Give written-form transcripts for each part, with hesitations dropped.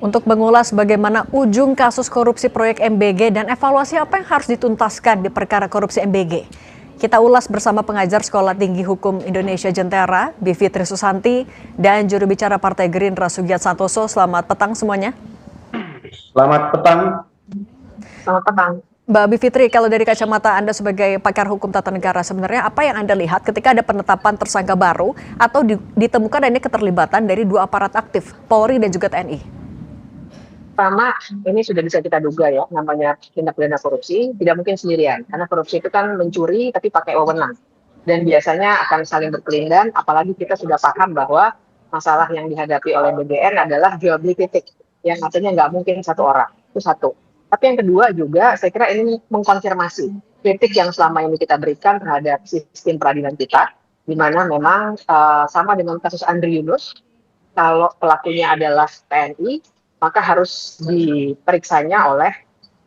Untuk mengulas bagaimana ujung kasus korupsi proyek MBG dan evaluasi apa yang harus dituntaskan di perkara korupsi MBG. Kita ulas bersama pengajar Sekolah Tinggi Hukum Indonesia Jentera, Bivitri Susanti, dan juru bicara Partai Gerindra Sugiat Santoso. Selamat petang semuanya. Selamat petang. Selamat petang. Mbak Bivitri, kalau dari kacamata Anda sebagai pakar hukum tata negara, sebenarnya apa yang Anda lihat ketika ada penetapan tersangka baru atau ditemukan adanya keterlibatan dari dua aparat aktif, Polri dan juga TNI? Pertama, ini sudah bisa kita duga ya, namanya tindak pidana korupsi tidak mungkin sendirian, karena korupsi itu kan mencuri tapi pakai wewenang, dan biasanya akan saling berkelindan, apalagi kita sudah paham bahwa masalah yang dihadapi oleh BGN adalah jual beli titik, yang artinya nggak mungkin satu orang, itu satu. Tapi yang kedua juga, saya kira ini mengkonfirmasi kritik yang selama ini kita berikan terhadap sistem peradilan kita, di mana memang sama dengan kasus Andri Yunus, kalau pelakunya adalah TNI, maka harus diperiksanya oleh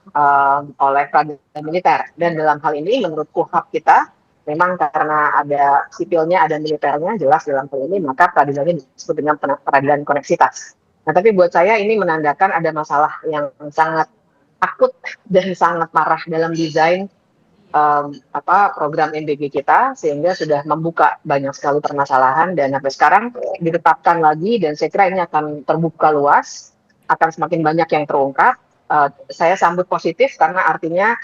peradilan militer. Dan dalam hal ini menurut KUHP kita, memang karena ada sipilnya, ada militernya, jelas dalam hal ini, maka peradilannya disebut dengan peradilan koneksitas. Nah, tapi buat saya ini menandakan ada masalah yang sangat akut dan sangat parah dalam desain program MBG kita, sehingga sudah membuka banyak sekali permasalahan, dan sampai sekarang ditetapkan lagi, dan saya kira ini akan terbuka luas, akan semakin banyak yang terungkap. Saya sambut positif karena artinya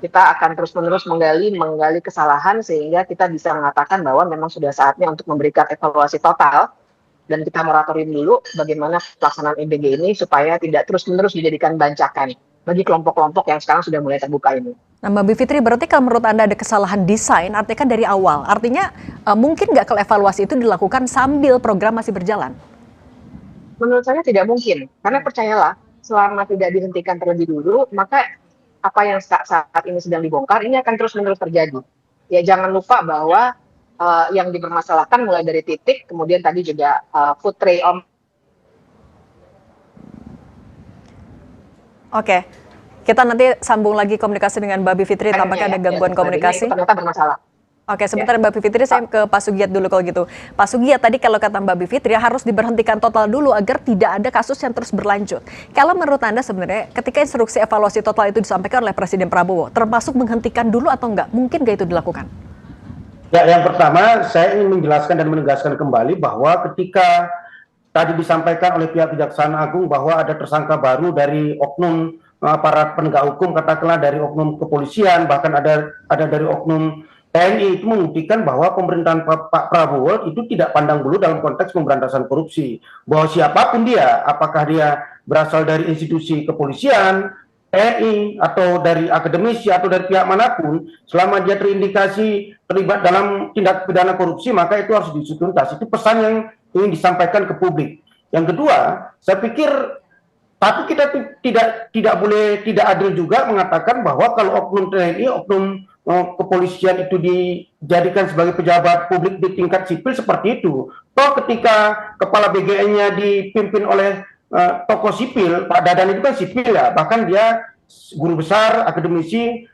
kita akan terus-menerus menggali kesalahan, sehingga kita bisa mengatakan bahwa memang sudah saatnya untuk memberikan evaluasi total, dan kita moratorium dulu bagaimana pelaksanaan MBG ini supaya tidak terus-menerus dijadikan bancakan bagi kelompok-kelompok yang sekarang sudah mulai terbuka ini. Nah, Mbak Bivitri, berarti kalau menurut Anda ada kesalahan desain, artinya kan dari awal. Artinya mungkin nggak kalau evaluasi itu dilakukan sambil program masih berjalan? Menurut saya tidak mungkin, karena percayalah, selama tidak dihentikan terlebih dulu, maka apa yang saat ini sedang dibongkar, ini akan terus-menerus terjadi. Ya, jangan lupa bahwa yang dipermasalahkan mulai dari titik, kemudian tadi juga food tray Oke, kita nanti sambung lagi komunikasi dengan Mbak Bivitri, tampaknya ada gangguan komunikasi. Ternyata bermasalah. Oke, sebentar Mbak Bivitri, saya ke Pak Sugiat dulu kalau gitu. Pak Sugiat, tadi kalau kata Mbak Bivitri harus diberhentikan total dulu agar tidak ada kasus yang terus berlanjut. Kalau menurut Anda sebenarnya ketika instruksi evaluasi total itu disampaikan oleh Presiden Prabowo, termasuk menghentikan dulu atau enggak? Mungkin nggak itu dilakukan? Ya, yang pertama saya ingin menjelaskan dan menegaskan kembali bahwa ketika tadi disampaikan oleh pihak Kejaksaan Agung bahwa ada tersangka baru dari oknum aparat penegak hukum, katakanlah dari oknum kepolisian, bahkan ada dari oknum TNI, itu membuktikan bahwa pemerintahan Pak Prabowo itu tidak pandang bulu dalam konteks pemberantasan korupsi. Bahwa siapapun dia, apakah dia berasal dari institusi kepolisian, TNI, atau dari akademisi, atau dari pihak manapun, selama dia terindikasi terlibat dalam tindak pidana korupsi, maka itu harus dituntas. Itu pesan yang ingin disampaikan ke publik. Yang kedua, saya pikir tapi kita tidak boleh tidak adil juga mengatakan bahwa kalau oknum TNI, oknum kepolisian itu dijadikan sebagai pejabat publik di tingkat sipil seperti itu. Toh ketika kepala BGN-nya dipimpin oleh tokoh sipil, Pak Dadan itu kan sipil ya, bahkan dia guru besar, akademisi,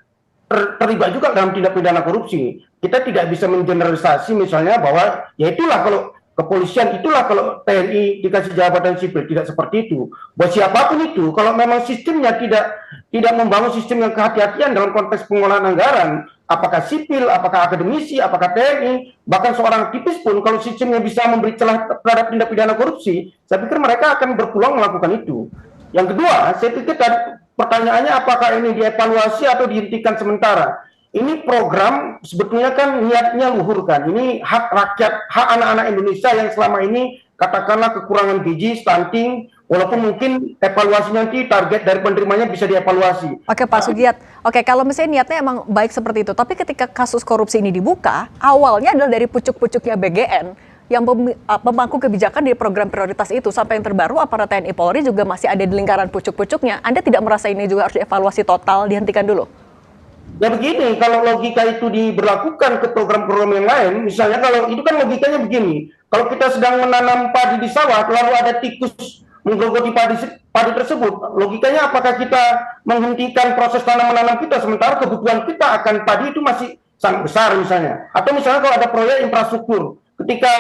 terlibat juga dalam tindak pidana korupsi. Kita tidak bisa mengeneralisasi misalnya bahwa ya itulah kalau kepolisian, itulah kalau TNI dikasih jabatan sipil, tidak seperti itu. Buat siapapun itu, kalau memang sistemnya tidak membangun sistem yang kehati-hatian dalam konteks pengelolaan anggaran, apakah sipil, apakah akademisi, apakah TNI, bahkan seorang aktivis pun, kalau sistemnya bisa memberi celah terhadap tindak pidana korupsi, saya pikir mereka akan berpeluang melakukan itu. Yang kedua, saya pikir pertanyaannya apakah ini dievaluasi atau dihentikan sementara. Ini program sebetulnya kan niatnya luhur kan. Ini hak rakyat, hak anak-anak Indonesia yang selama ini katakanlah kekurangan gizi, stunting, walaupun mungkin evaluasi nanti target dari penerimanya bisa dievaluasi. Oke Pak Sugiat, oke kalau misalnya niatnya emang baik seperti itu, tapi ketika kasus korupsi ini dibuka, awalnya adalah dari pucuk-pucuknya BGN, yang pemangku kebijakan di program prioritas itu, sampai yang terbaru aparat TNI Polri juga masih ada di lingkaran pucuk-pucuknya. Anda tidak merasa ini juga harus dievaluasi total, dihentikan dulu? Ya begini, kalau logika itu diberlakukan ke program-program yang lain, misalnya kalau itu kan logikanya begini, kalau kita sedang menanam padi di sawah, lalu ada tikus menggerogoti padi tersebut, logikanya apakah kita menghentikan proses tanam-menanam kita, sementara kebutuhan kita akan padi itu masih sangat besar misalnya. Atau misalnya kalau ada proyek infrastruktur, ketika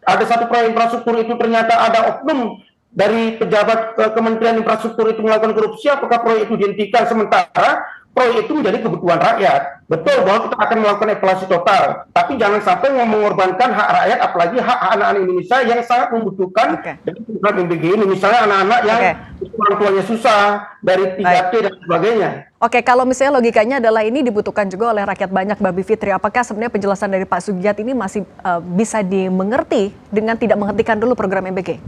ada satu proyek infrastruktur itu ternyata ada oknum dari pejabat Kementerian Infrastruktur itu melakukan korupsi, apakah proyek itu dihentikan sementara proyek itu menjadi kebutuhan rakyat. Betul bahwa kita akan melakukan evaluasi total, tapi jangan sampai mengorbankan hak rakyat, apalagi hak anak-anak Indonesia yang sangat membutuhkan dari program MBG ini. Misalnya anak-anak yang orang tuanya susah, dari 3T dan sebagainya. Oke, kalau misalnya logikanya adalah ini dibutuhkan juga oleh rakyat banyak, Mbak Bivitri, apakah sebenarnya penjelasan dari Pak Sugiat ini masih bisa dimengerti dengan tidak menghentikan dulu program MBG?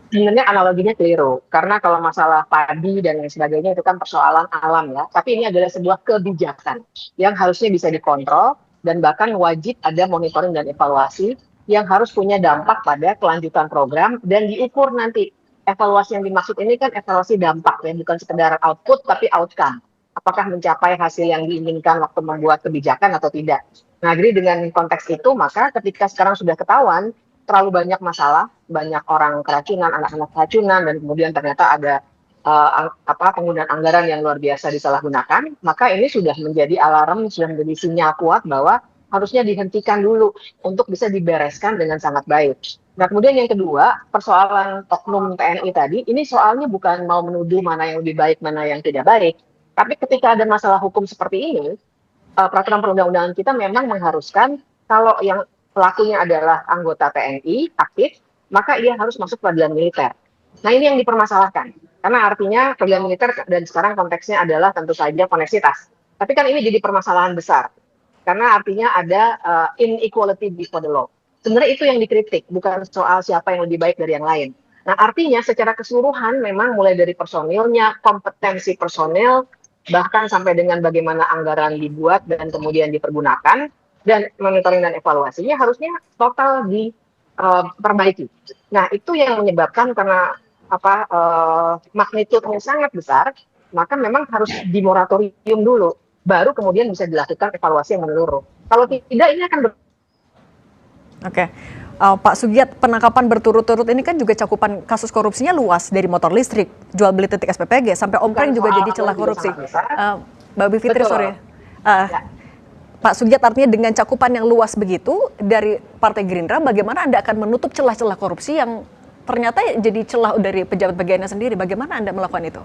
Sebenarnya analoginya keliru, karena kalau masalah padi dan lain sebagainya itu kan persoalan alam ya, tapi ini adalah sebuah kebijakan yang harusnya bisa dikontrol dan bahkan wajib ada monitoring dan evaluasi yang harus punya dampak pada kelanjutan program dan diukur nanti. Evaluasi yang dimaksud ini kan evaluasi dampak ya, bukan sekedar output tapi outcome. Apakah mencapai hasil yang diinginkan waktu membuat kebijakan atau tidak. Nah, jadi dengan konteks itu, maka ketika sekarang sudah ketahuan terlalu banyak masalah, banyak orang keracunan, anak-anak keracunan, dan kemudian ternyata ada penggunaan anggaran yang luar biasa disalahgunakan, maka ini sudah menjadi alarm, sudah menjadi sinyal kuat bahwa harusnya dihentikan dulu untuk bisa dibereskan dengan sangat baik. Nah, kemudian yang kedua, persoalan oknum TNI tadi, ini soalnya bukan mau menuduh mana yang lebih baik, mana yang tidak baik, tapi ketika ada masalah hukum seperti ini, peraturan perundang-undangan kita memang mengharuskan kalau yang pelakunya adalah anggota TNI aktif, maka ia harus masuk peradilan militer. Nah, ini yang dipermasalahkan. Karena artinya peradilan militer dan sekarang konteksnya adalah tentu saja koneksitas. Tapi kan ini jadi permasalahan besar. Karena artinya ada inequality before the law. Sebenarnya itu yang dikritik, bukan soal siapa yang lebih baik dari yang lain. Nah, artinya secara keseluruhan memang mulai dari personilnya, kompetensi personil, bahkan sampai dengan bagaimana anggaran dibuat dan kemudian dipergunakan, dan monitoring dan evaluasinya harusnya total diperbaiki. Nah, itu yang menyebabkan karena magnitudenya sangat besar, maka memang harus dimoratorium dulu, baru kemudian bisa dilakukan evaluasi yang menyeluruh. Kalau tidak, ini akan Oke. Pak Sugiat, penangkapan berturut-turut ini kan juga cakupan kasus korupsinya luas, dari motor listrik, jual beli titik SPPG, sampai ompreng juga jadi celah korupsi. Mbak Bivitri, sorry. Pak Sugiat, artinya dengan cakupan yang luas begitu dari Partai Gerindra, bagaimana Anda akan menutup celah-celah korupsi yang ternyata jadi celah dari pejabat bagiannya sendiri? Bagaimana Anda melakukan itu?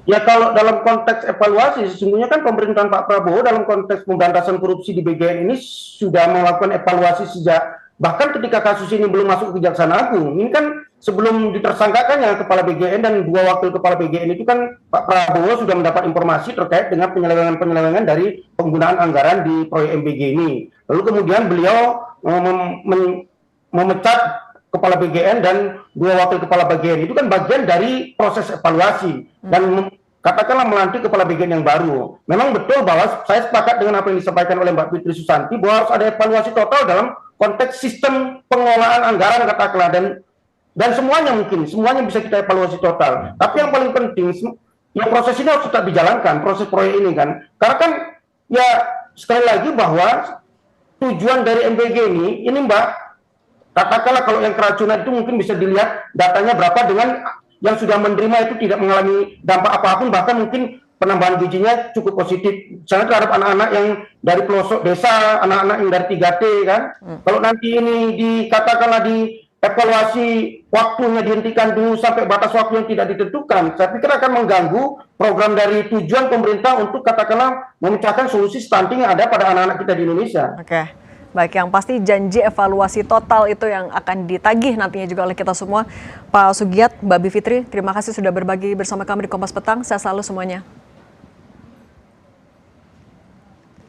Ya, kalau dalam konteks evaluasi, sesungguhnya kan pemerintahan Pak Prabowo dalam konteks pemberantasan korupsi di BGN ini sudah melakukan evaluasi sejak, bahkan ketika kasus ini belum masuk ke Kejaksaan Agung. Ini kan sebelum ditersangkakannya Kepala BGN dan 2 wakil Kepala BGN itu kan Pak Prabowo sudah mendapat informasi terkait dengan penyelewengan dari penggunaan anggaran di proyek MBG ini. Lalu kemudian beliau memecat Kepala BGN dan 2 wakil Kepala BGN. Itu kan bagian dari proses evaluasi dan katakanlah melantik Kepala BGN yang baru. Memang betul bahwa saya sepakat dengan apa yang disampaikan oleh Mbak Fitri Susanti bahwa harus ada evaluasi total dalam konteks sistem pengelolaan anggaran katakanlah, dan semuanya bisa kita evaluasi total. Tapi yang paling penting, ya proses ini harus tetap dijalankan, proses proyek ini kan. Karena kan ya sekali lagi bahwa tujuan dari MBG ini Mbak, katakanlah kalau yang keracunan itu mungkin bisa dilihat datanya berapa, dengan yang sudah menerima itu tidak mengalami dampak apapun, bahkan mungkin penambahan gizinya cukup positif. Misalnya terhadap anak-anak yang dari pelosok desa, anak-anak yang dari 3T kan. Kalau nanti ini dikatakanlah di evaluasi waktunya dihentikan dulu sampai batas waktu yang tidak ditentukan, saya pikir akan mengganggu program dari tujuan pemerintah untuk katakanlah memecahkan solusi stunting yang ada pada anak-anak kita di Indonesia. Oke. Baik, yang pasti janji evaluasi total itu yang akan ditagih nantinya juga oleh kita semua. Pak Sugiat, Mbak Bivitri, terima kasih sudah berbagi bersama kami di Kompas Petang. Sehat selalu semuanya.